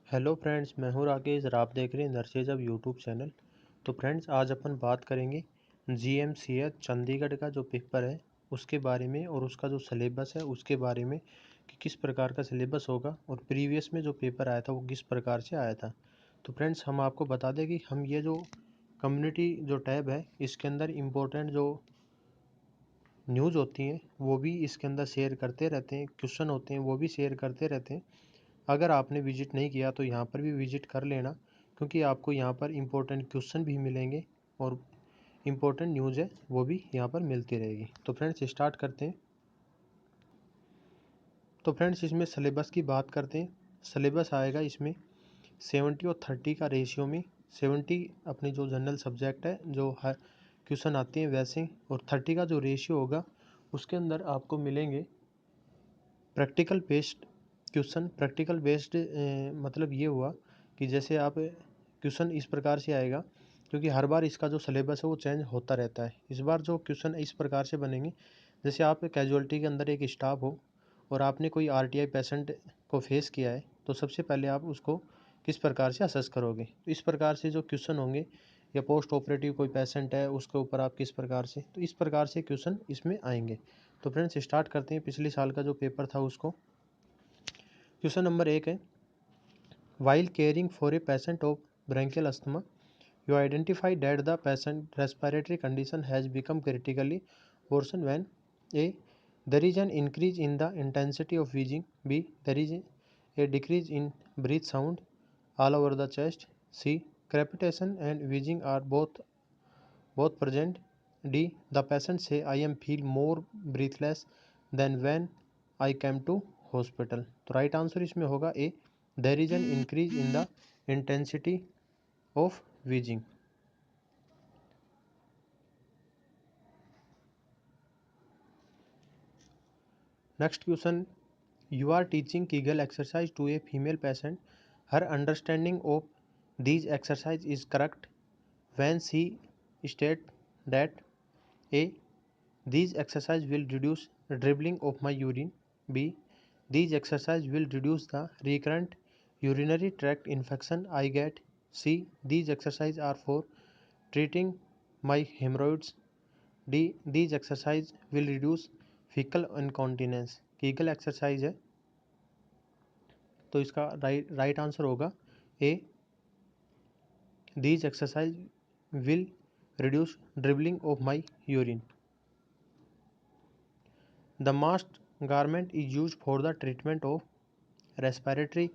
Hello friends, मैं हूँ राकेश और आप देख रहे हैं नर्सेज अब यूट्यूब चैनल। तो फ्रेंड्स, आज अपन बात करेंगे जीएमसीएच चंडीगढ़ का जो पेपर है उसके बारे में और उसका जो सिलेबस है उसके बारे में कि किस प्रकार का सिलेबस होगा और प्रीवियस में जो पेपर आया था वो किस प्रकार से आया था। तो फ्रेंड्स, हम आपको बता दें कि हम ये जो कम्युनिटी जो टैब है इसके अंदर इम्पोर्टेंट जो न्यूज़ होती हैं वो भी इसके अंदर शेयर करते रहते हैं, क्वेश्चन होते हैं वो भी शेयर करते रहते हैं। अगर आपने विजिट नहीं किया तो यहाँ पर भी विजिट कर लेना, क्योंकि आपको यहाँ पर इम्पोर्टेंट क्वेश्चन भी मिलेंगे और इम्पोर्टेंट न्यूज़ है वो भी यहाँ पर मिलती रहेगी। तो फ्रेंड्स, स्टार्ट करते हैं। तो फ्रेंड्स, इसमें सिलेबस की बात करते हैं। सिलेबस आएगा इसमें 70 और 30 का रेशियो में। 70 अपनी जो जनरल सब्जेक्ट है जो हर क्वेश्चन आते हैं वैसे, और 30 का जो रेशियो होगा उसके अंदर आपको मिलेंगे practical based question. Practical based मतलब ये हुआ कि जैसे आप क्वेश्चन इस प्रकार से आएगा, क्योंकि हर बार इसका जो सिलेबस है वो चेंज होता रहता है। इस बार जो क्वेश्चन इस प्रकार से बनेंगे, जैसे आप कैजुअलिटी के अंदर एक स्टाफ हो और आपने कोई आरटीआई पेशेंट को फेस किया है, तो सबसे पहले आप उसको किस प्रकार से असेस करोगे। तो इस प्रकार से जो क्वेश्चन होंगे, या पोस्ट ऑपरेटिव कोई पेशेंट है उसके ऊपर आप किस प्रकार से, तो इस प्रकार से क्वेश्चन इसमें आएंगे। तो फ्रेंड्स, स्टार्ट करते हैं पिछले साल का जो पेपर था उसको। क्वेश्चन नंबर 1 है, while caring for a patient of branchial asthma you identify that the patient respiratory condition has become critically worsened when a there is an increase in the intensity of wheezing, b there is a decrease in breath sound all over the chest, c crepitation and wheezing are both present, d the patient say I am feel more breathless than when I came to hospital। तो right answer इसमें होगा A, there is an increase in the intensity of wheezing। Next question, you are teaching Kegel exercise to a female patient. Her understanding of these exercise is correct when she state that a these exercise will reduce dribbling of my urine, b these exercise will reduce the recurrent urinary tract infection I get, c these exercise are for treating my hemorrhoids, D these exercise will reduce faecal incontinence. Kegel exercise है, तो इसका right answer होगा A, these exercise will reduce dribbling of my urine. The MAST garment is use for the treatment of respiratory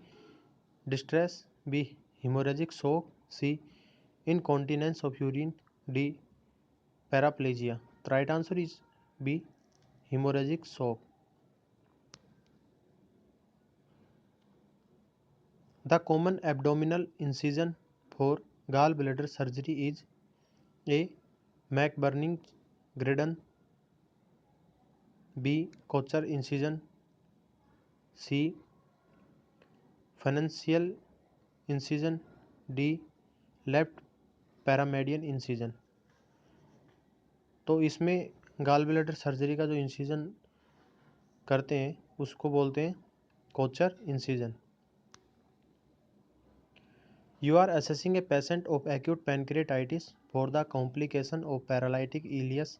distress, B haemorrhagic shock, C incontinence of urine, D paraplegia. तो right answer is B hemorrhagic shock। The common abdominal incision for gallbladder surgery is a McBurney Graydon, b Kocher incision, c phalangeal incision, d left paramedian incision। तो इसमें gall bladder surgery का जो incision करते हैं उसको बोलते हैं Kocher incision. You are assessing a patient of acute pancreatitis for the complication of paralytic ileus.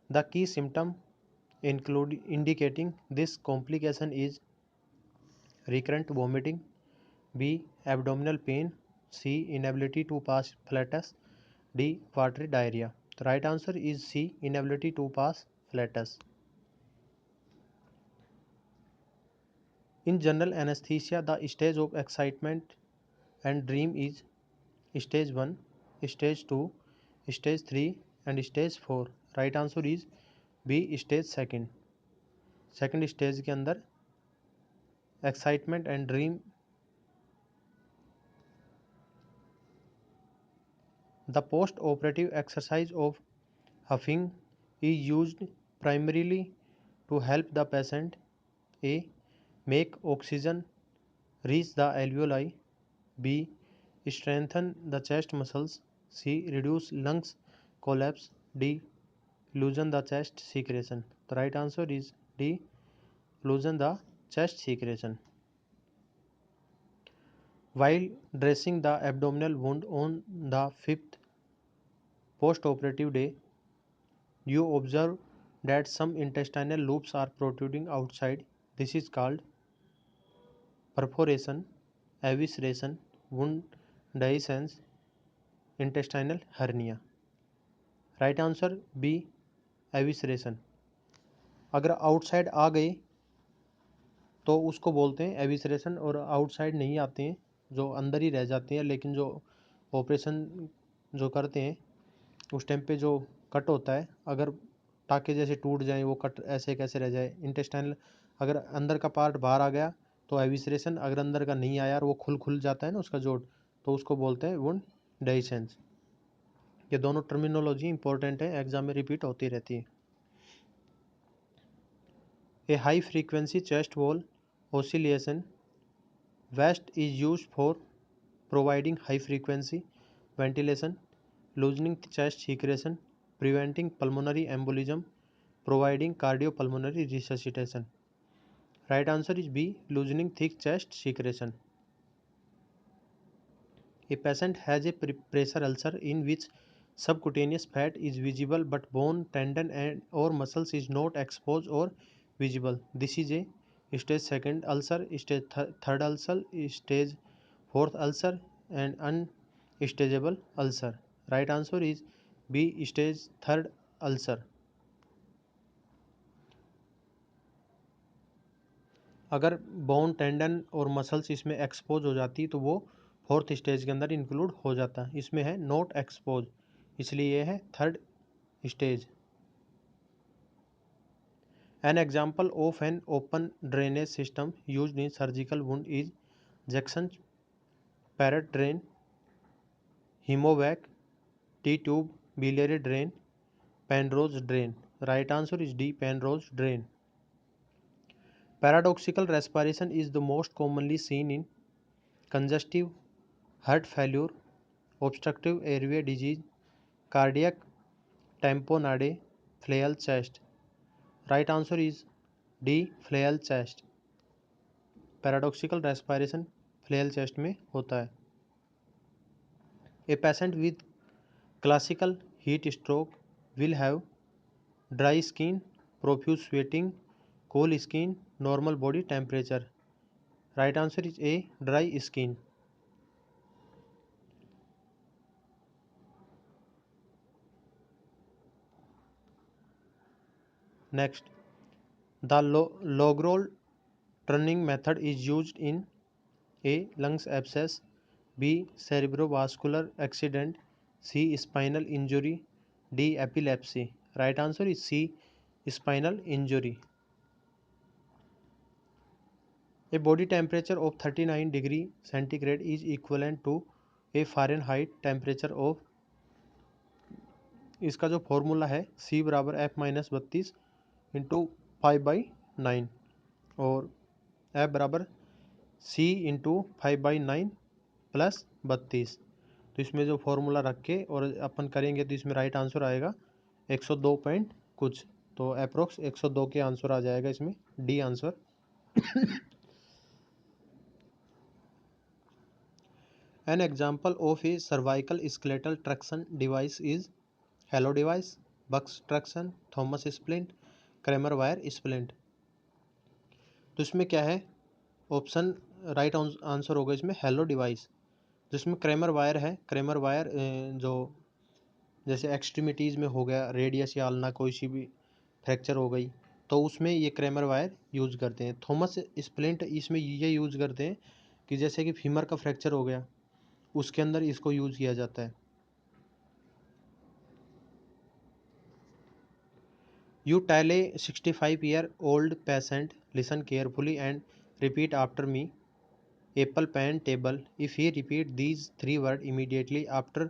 The key symptom indicating this complication is recurrent vomiting, b abdominal pain, c inability to pass flatus, d watery diarrhea। The right answer is c inability to pass flatus। In general anesthesia, the stage of excitement and dream is stage 1, stage 2, stage 3 and stage 4। Right answer is B stage second. Second stage के अंदर excitement and dream. The post operative exercise of huffing is used primarily to help the patient, A make oxygen reach the alveoli, B strengthen the chest muscles, c reduce lungs collapse, d loosen the chest secretion। The right answer is d loosen the chest secretion। While dressing the abdominal wound on the fifth post-operative day, you observe that some intestinal loops are protruding outside. This is called perforation, evisceration, wound dehiscence, intestinal hernia. Right answer B evisceration. अगर outside आ गए तो उसको बोलते हैं एविसरेशन, और outside नहीं आते हैं, जो अंदर ही रह जाते हैं, लेकिन जो ऑपरेशन जो करते हैं उस टाइम पे जो कट होता है, अगर टाके जैसे टूट जाएं, वो कट ऐसे कैसे रह जाए, इंटेस्टाइनल अगर अंदर का पार्ट बाहर आ गया तो एविसरेशन, अगर अंदर का नहीं आया और वो खुल जाता है ना उसका जोड़, तो उसको बोलते हैं वुंड डेhiscence। ये दोनों टर्मिनोलॉजी इंपॉर्टेंट है, एग्जाम में रिपीट होती रहती है। A high frequency chest wall oscillation vest is used for providing high frequency ventilation, loosening chest secretion, preventing pulmonary embolism, providing cardiopulmonary resuscitation. Right answer is B, loosening thick chest secretion. A patient has a pressure ulcer in which subcutaneous fat is visible but bone, tendon or muscles is not exposed or visible. This is a stage 2 ulcer, stage 3 ulcer, stage 4 ulcer and unstageable ulcer. Right answer is B, stage 3 ulcer. अगर bone, tendon और muscles इसमें expose हो जाती तो वो fourth stage के अंदर include हो जाता। इसमें है नॉट एक्सपोज, इसलिए ये है third stage. An example of an open drainage system used in surgical wound is Jackson Pratt drain, Hemovac, T tube, biliary drain, Penrose drain. Right answer is D, Penrose drain. Paradoxical respiration is the most commonly seen in congestive heart failure, obstructive airway disease, cardiac tamponade, flail chest. Right answer is D, flail chest. Paradoxical respiration flail chest में होता है। A patient with classical heat stroke will have dry skin, profuse sweating, cool skin, normal body temperature. Right answer is A, dry skin. Next, the Logrol turning method is used in A, lungs abscess, B, cerebrovascular accident, C, spinal injury, D, epilepsy. Right answer is C, spinal injury. A body temperature of 39 degree centigrade is equivalent to a Fahrenheit temperature of, इसका जो formula है C बराबर F-32 into 5/9 और F बराबर C into 5/9 plus 32। तो इसमें जो formula रख के और अपन करेंगे तो इसमें राइट आंसर आएगा 102 पॉइंट कुछ, तो अप्रोक्स 102 के आंसर आ जाएगा इसमें, D answer. An example of a cervical skeletal traction device is halo device, bucks traction, Thomas splint, Cramer wire splint. तो इसमें क्या है ऑप्शन, राइट आंसर होगा इसमें हेलो डिवाइस। जिसमें क्रेमर वायर है, क्रेमर वायर जो जैसे एक्सट्रीमिटीज़ में हो गया, रेडियस या अल्ना कोई सी भी फ्रैक्चर हो गई तो उसमें ये क्रेमर वायर यूज़ करते हैं। थॉमस स्प्लिंट इसमें ये यूज़ करते हैं कि जैसे कि फीमर का फ्रैक्चर हो गया उसके अंदर इसको यूज़ किया जाता है। You tell a 65-year-old patient listen carefully and repeat after me, apple, pen, table. If he repeat these 3 words immediately after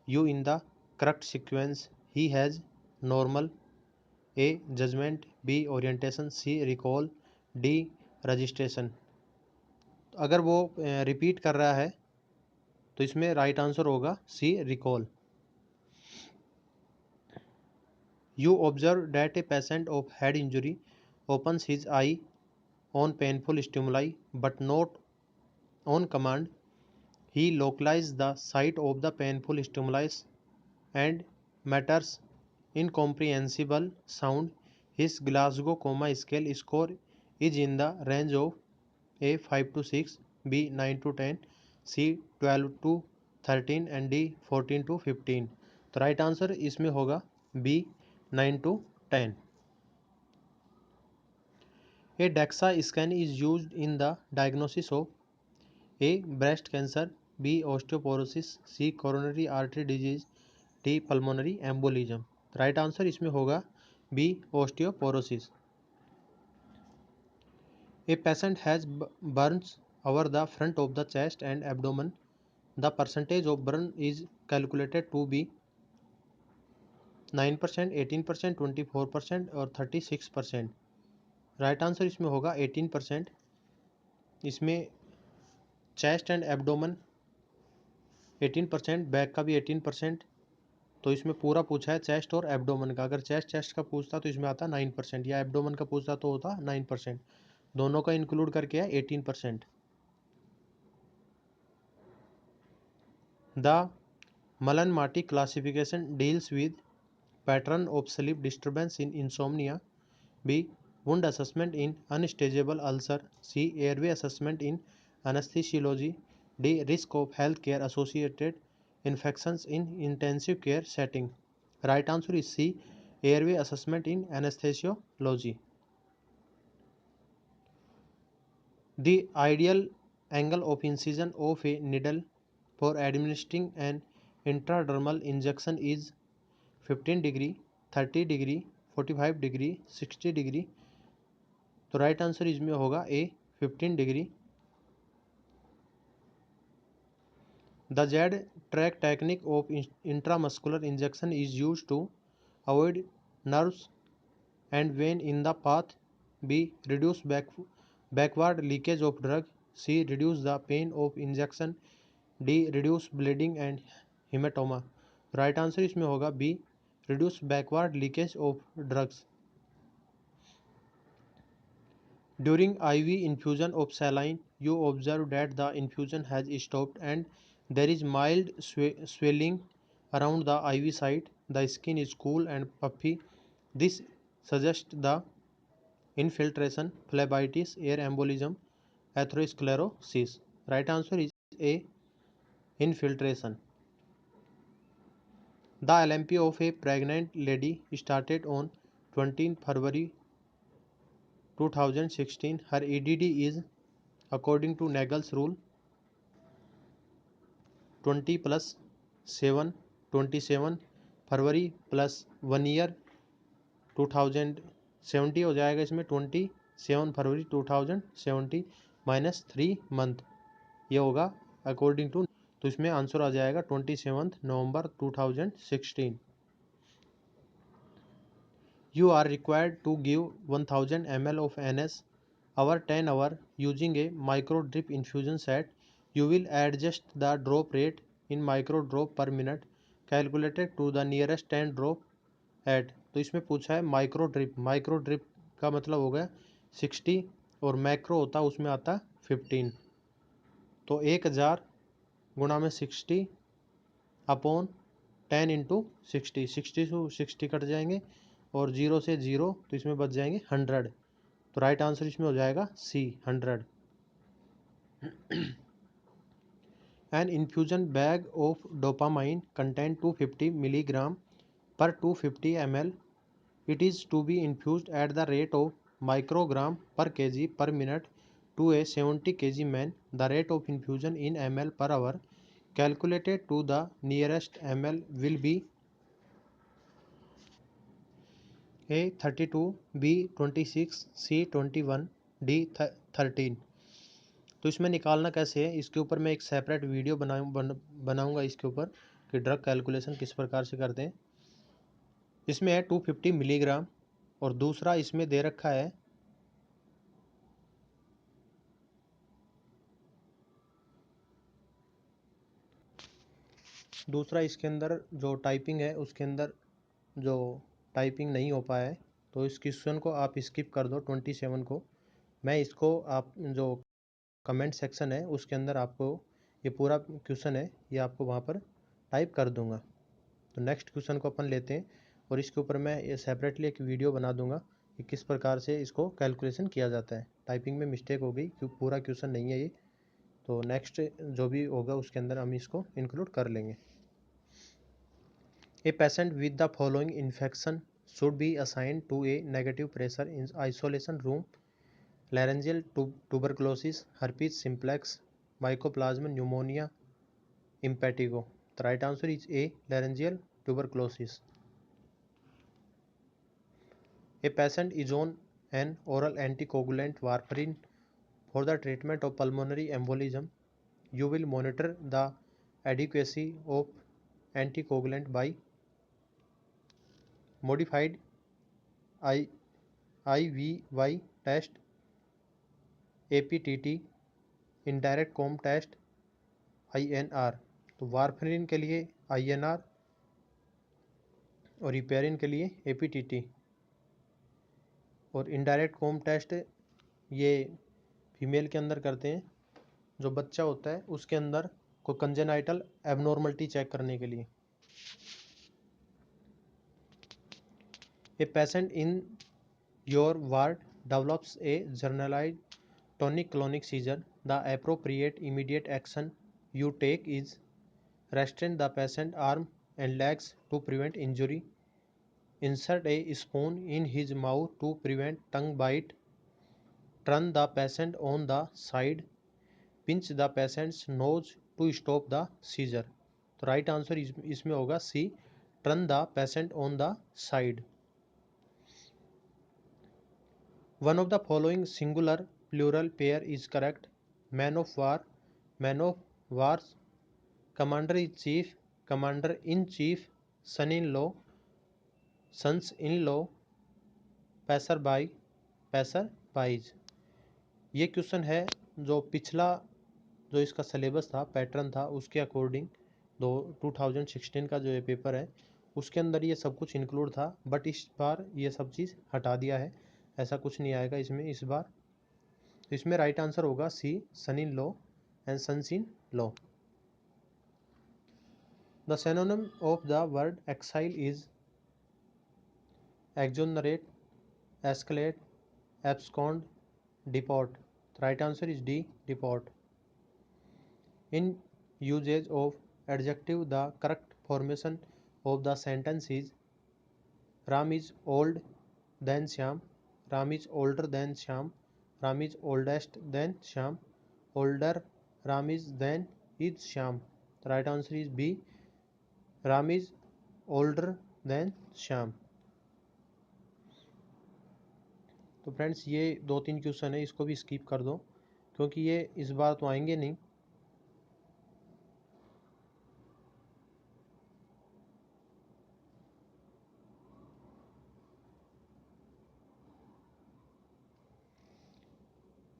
you in the correct sequence, he has normal, A, judgment, B, orientation, C, recall, D, registration। अगर वो repeat कर रहा है तो इसमें right answer होगा C, recall। You observe that a patient of head injury opens his eye on painful stimuli but not on command. He localized the site of the painful stimulus and matters incomprehensible sound. His Glasgow coma scale score is in the range of A 5 to 6, B 9 to 10, C 12 to 13 and D 14 to 15. तो right answer इसमें होगा B 9 to 10. A DEXA scan is used in the diagnosis of A. breast cancer, B. osteoporosis, C. coronary artery disease, D. pulmonary embolism. Right answer इसमें होगा B. osteoporosis. A patient has burns over the front of the chest and abdomen. The percentage of burn is calculated to be 9%, 18%, 24% और 36%. Right answer इसमें होगा 18%. इसमें chest and abdomen 18%, back का भी 18%. तो इसमें पूरा पूछा है चेस्ट और एब्डोमन का. अगर चेस्ट का पूछता तो इसमें आता 9%, या एब्डोमन का पूछता तो होता 9%. दोनों का इंक्लूड करके है 18%. The Malan-Marty classification deals with pattern of sleep disturbance in insomnia. B. wound assessment in unstageable ulcer. C. airway assessment in anesthesiology. D. risk of healthcare associated infections in intensive care setting. Right answer is C. airway assessment in anesthesiology. The ideal angle of incision of a needle for administering an intradermal injection is 15 degree, 30 degree, 45 degree, 60 degree. तो right answer इसमें होगा A 15 degree. The Z-track technique of intramuscular injection is used to avoid nerves and vein in the path. B. reduce backward leakage of drug. C. reduce the pain of injection. D. reduce bleeding and hematoma. Right answer इसमें होगा B. reduce backward leakage of drugs. During IV infusion of saline, you observe that the infusion has stopped and there is mild swelling around the IV site. The skin is cool and puffy. This suggests the infiltration, phlebitis, air embolism, atherosclerosis. Right answer is A. infiltration. The LMP of a pregnant lady started on 20 February 2016. Her EDD is, according to Nagel's rule, 20 plus 7, 27 February plus 1 year 2070 हो जाएगा. इसमें 27 फरवरी 2070 minus 3 month, ये होगा according to. तो इसमें answer आ जाएगा 27 नवंबर 2016. You are required to give 1000 ml of NS over 10 hours using a micro drip infusion set. You will adjust the drop rate in micro drop per minute calculated to the nearest 10 drop at. तो इसमें पूछा है micro drip. Micro drip का मतलब हो गया 60 और macro होता है उसमें आता 15. तो 1000 गुणा में 60 अपॉन 10 इंटू 60. 60 से 60 कट जाएंगे और 0 से 0, तो इसमें बच जाएंगे 100. तो राइट आंसर इसमें हो जाएगा C 100. An infusion bag of dopamine contain 250 milligram per 250 ml. It is to be infused at the rate of microgram per kg per minute to a 70 kg man. The rate of infusion in ml per hour calculated to the nearest ml will be A 32, B 26, C 21, D 13. तो इसमें निकालना कैसे है, इसके ऊपर मैं एक separate video बनाऊंगा इसके ऊपर कि ड्रग कैलकुलेशन किस प्रकार से करते हैं. इसमें है 250 मिलीग्राम और दूसरा इसमें दे रखा है दूसरा इसके अंदर जो टाइपिंग है उसके अंदर जो टाइपिंग नहीं हो पाया है, तो इस क्वेश्चन को आप स्किप कर दो 27 को. मैं इसको आप जो कमेंट सेक्शन है उसके अंदर आपको ये पूरा क्वेश्चन है, ये आपको वहाँ पर टाइप कर दूंगा। तो नेक्स्ट क्वेश्चन को अपन लेते हैं और इसके ऊपर मैं ये सेपरेटली एक वीडियो बना दूंगा कि किस प्रकार से इसको कैलकुलेशन किया जाता है। टाइपिंग में मिस्टेक हो गई क्योंकि पूरा क्वेश्चन नहीं है ये, तो नेक्स्ट जो भी होगा उसके अंदर हम इसको इंक्लूड कर लेंगे। A patient with the following infection should be assigned to a negative pressure in isolation room: laryngeal tuberculosis, herpes simplex, mycoplasma pneumonia, impetigo. The right answer is A, laryngeal tuberculosis. A patient is on an oral anticoagulant warfarin for the treatment of pulmonary embolism. You will monitor the adequacy of anticoagulant by modified IVY test, APTT, indirect comb test, INR। तो warfarin के लिए INR और repairing के लिए APTT। और indirect कोम test ये female के अंदर करते हैं, जो बच्चा होता है उसके अंदर कोई कंजेनाइटल एबनॉर्मलिटी चेक करने के लिए। A patient in your ward develops a generalised tonic clonic seizure, the appropriate immediate action you take is restrain the patient arm and legs to prevent injury, insert a spoon in his mouth to prevent tongue bite, turn the patient on the side, pinch the patient's nose to stop the seizure। तो right answer इसमें होगा सी, turn the patient on the side। One of the following singular plural pair is correct: man of war, man of wars, commander in chief, commander in chief, son in law, sons in law, passer by, passer bys. ये question है जो पिछला जो इसका syllabus था, pattern था, उसके according 2016 का जो ये पेपर है उसके अंदर ये सब कुछ इंक्लूड था, बट इस बार ये सब चीज़ हटा दिया है, ऐसा कुछ नहीं आएगा इसमें इस बार। तो इसमें राइट आंसर होगा C, son in law and sons in law. The synonym of the word exile is exonerate, escalate, abscond, deport. The right answer is D, deport. In usage of adjective, the correct formation of the sentence is: Ram is old than Shyam, Ram is older than Shyam, Ram is oldest than Shyam, older Ram is than is Shyam। The right answer is B, Ram is older than Shyam। तो friends ये 2-3 question है, इसको भी skip कर दो क्योंकि ये इस बार तो आएंगे नहीं।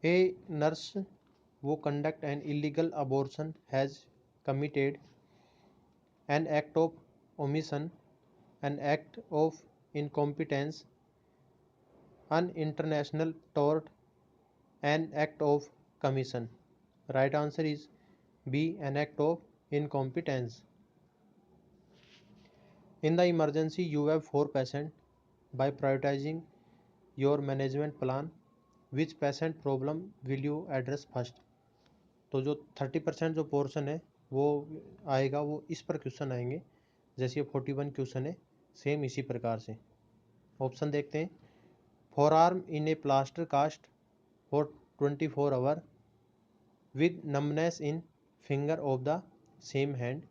ए नर्स वो conduct an illegal abortion has committed an act of omission, an act of incompetence, an international tort, an act of commission। Right answer is B, an act of incompetence। In the emergency you have 4 patients. By prioritizing your management plan, which patient problem will you address first? तो जो 30% जो portion है वो आएगा, वो इस पर question आएंगे, जैसे ये 41 क्वेश्चन है सेम इसी प्रकार से। ऑप्शन देखते हैं: forearm in a plaster cast for 24 hour with numbness in finger of the same hand,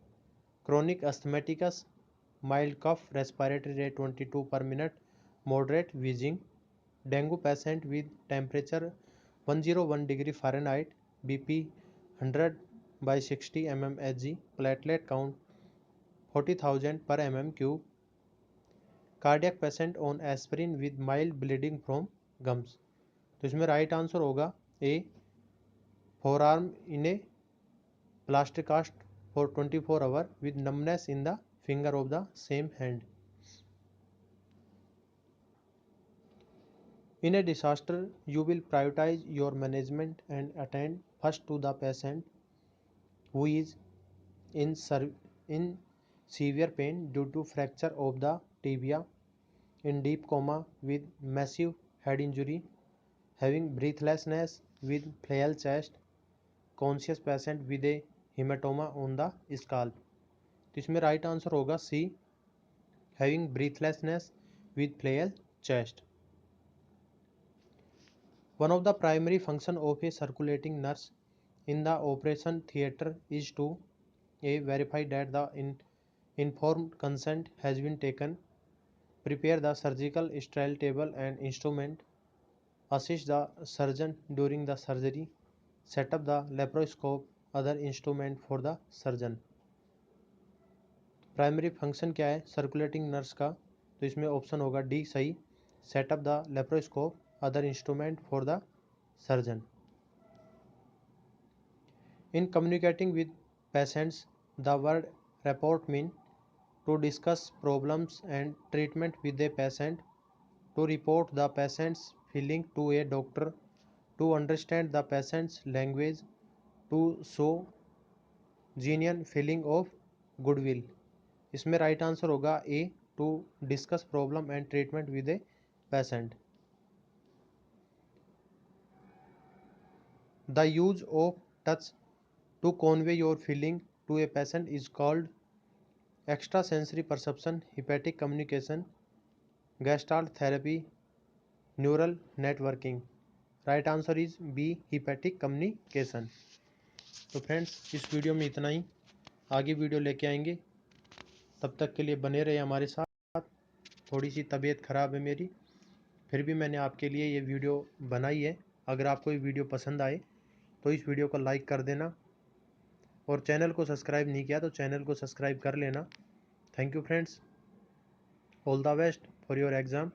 chronic asthmaticus, mild cough, respiratory rate 22 per minute, moderate wheezing, dengue patient with temperature 101 degree Fahrenheit, BP 100/60 mmHg, platelet count 40,000 per mm cube, cardiac patient on aspirin with mild bleeding from gums. तो इसमें right answer होगा A, forearm in a plaster cast for 24 hour with numbness in the finger of the same hand. In a disaster, you will prioritize your management and attend first to the patient who is in severe pain due to fracture of the tibia, in deep coma with massive head injury, having breathlessness with flail chest, conscious patient with a hematoma on the scalp। तो इसमें right answer होगा C, having breathlessness with flail chest. One of the primary function of a circulating nurse in the operation theatre is to a verify that the informed consent has been taken, prepare the surgical sterile table and instrument, assist the surgeon during the surgery, set up the laparoscope, other instrument for the surgeon। Primary function क्या है circulating nurse का, तो इसमें option होगा D सही, setup the laparoscope, other instrument for the surgeon. In communicating with patients, the word report mean to discuss problems and treatment with a patient, to report the patient's feeling to a doctor, to understand the patient's language, to show genuine feeling of goodwill। इसमें right answer होगा A, to discuss problem and treatment with a patient. The use of touch to convey your feeling to a patient is called extrasensory perception, hepatic communication, gestalt therapy, neural networking। Right answer is B, hepatic communication। तो friends इस video में इतना ही, आगे video लेके आएंगे, तब तक के लिए बने रहे हमारे साथ। थोड़ी सी तबीयत ख़राब है मेरी, फिर भी मैंने आपके लिए ये वीडियो बनाई है। अगर आपको ये वीडियो पसंद आए तो इस वीडियो को लाइक कर देना, और चैनल को सब्सक्राइब नहीं किया तो चैनल को सब्सक्राइब कर लेना। Thank you friends, all the best for your exam.